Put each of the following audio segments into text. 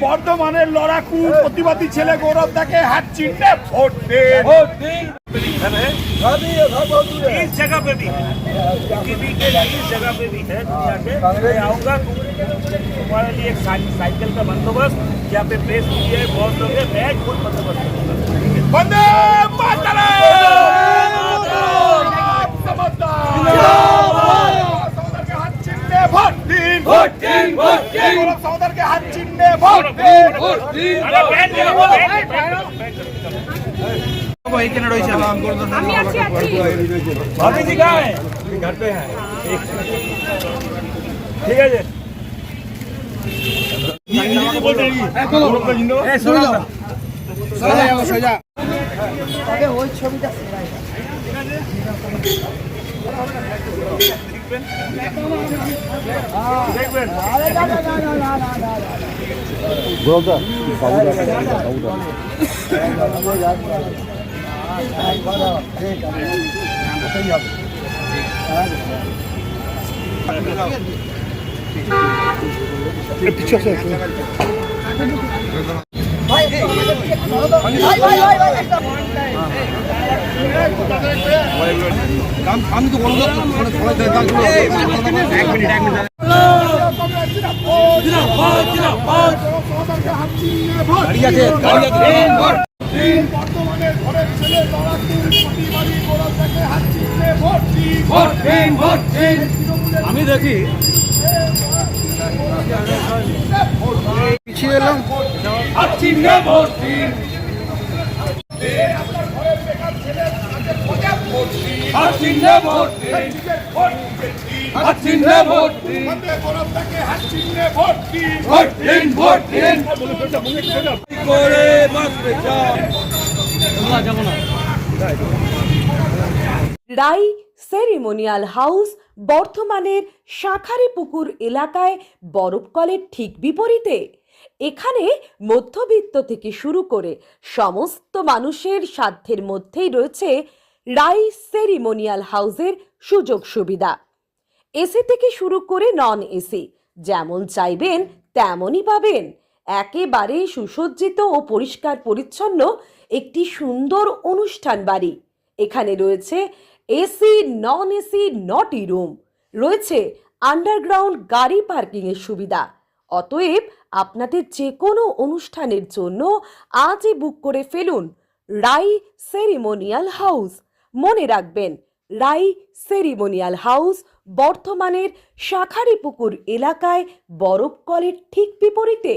বর্ধমানের লড়াকু প্রতিবাদী ছেলে গৌরব তাকে हाथ चिन्ह वोट दे। इस जगह पे भी है, इस जगह पे भी है दुनिया के। मैं आऊँगा तुम्हारे लिए एक साइकिल का बंदोबस्त यहाँ पे प्रेस है, बहुत लोग है, मैं खुद बंदोबस्त करूँगा। वंदे मातरम। सौदर के हाथ चिन्ह वोट दिन। भाभी जी कहाँ है? घर पे है। ठीक है जी। पीछे से আমি তো বলবো আমি দেখি পিছিয়ে এলাম রাই সেরিমোনিয়াল হাউস বর্ধমানের শাঁখারীপুকুর এলাকায় বরফকলের ঠিক বিপরীতে। এখানে মধ্যবিত্ত থেকে শুরু করে সমস্ত মানুষের সাধ্যের মধ্যেই রয়েছে রাই সেরিমোনিয়াল হাউসের সুযোগ সুবিধা। এসি থেকে শুরু করে নন এসি যেমন চাইবেন তেমনই পাবেন। একেবারে সুসজ্জিত ও পরিষ্কার পরিচ্ছন্ন একটি সুন্দর অনুষ্ঠান বাড়ি। এখানে রয়েছে এসি নন এসি নটি রুম, রয়েছে আন্ডারগ্রাউন্ড গাড়ি পার্কিংয়ের সুবিধা। অতএব আপনাদের যে কোনো অনুষ্ঠানের জন্য আজই বুক করে ফেলুন রাই সেরিমোনিয়াল হাউস। মনে রাখবেন, রাই সেরিমোনিয়াল হাউস বর্ধমানের শাঁখারীপুকুর এলাকায় বরফকলের ঠিক বিপরীতে।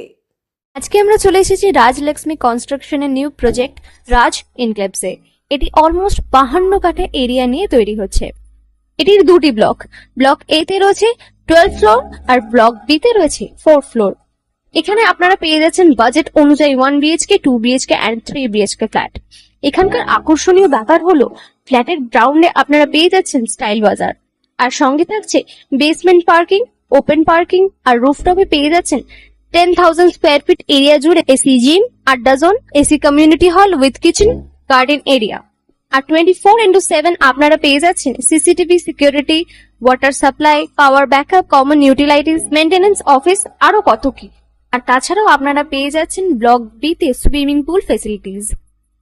আজকে আমরা চলে এসেছি রাজলক্ষ্মী কনস্ট্রাকশনের নিউ প্রজেক্ট রাজ ইনক্লেভসে। এটি অলমোস্ট 52 কাঠা এরিয়া নিয়ে তৈরি হচ্ছে। এটির দুটি ব্লক, ব্লক এ তে রয়েছে 12 ফ্লোর আর ব্লক বি তে রয়েছে 4 ফ্লোর। এখানে আপনারা পেয়ে যাচ্ছেন বাজেট অনুযায়ী 1 BHK 2 BHK and 3 BHK flat. এখানকার আকর্ষণীয় ব্যাপার হলো ফ্ল্যাটের গ্রাউন্ডে আপনারা পেয়ে যাচ্ছেন স্টাইল বাজার, আর সঙ্গে থাকছে বেসমেন্ট পার্কিং, ওপেন পার্কিং, আর রুফটপে পেয়ে যাচ্ছেন 10,000 স্কোয়ার ফিট এরিয়া জুড়ে এসি জিম, আড্ডা zone, AC community hall with kitchen, garden area. আর 24/7 আপনারা পেয়ে যাচ্ছেন CCTV security, water supply, power backup, common utilities, maintenance office, আরো কত কি। আর তাছাড়াও আপনারা পেয়ে যাচ্ছেন ব্লক বি তে সুইমিং পুল ফেসিলিটিস।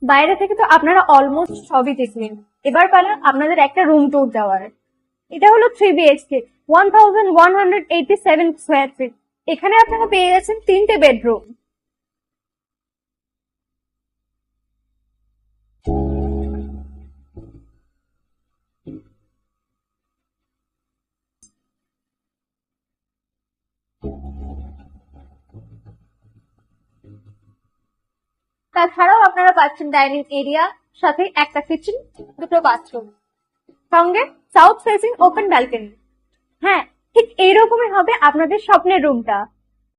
বাইরে থেকে তো আপনারা অলমোস্ট সবই দেখলেন, এবার পালা আপনাদের একটা রুম ট্যুর দেওয়ার। এটা হলো 3 বিএইচকে 1187 স্কোয়ার ফিট। এখানে আপনারা পেয়ে যাচ্ছেন 3টে বেডরুম। তাছাড়াও আপনারা পাচ্ছেন ডাইনিং এরিয়া, সাথে একটা কিচেন, দুটো বাথরুম, সঙ্গে সাউথ ফেসিং ওপেন ব্যালকনি। হ্যাঁ, ঠিক এইরকমই হবে আপনাদের স্বপ্নের রুমটা।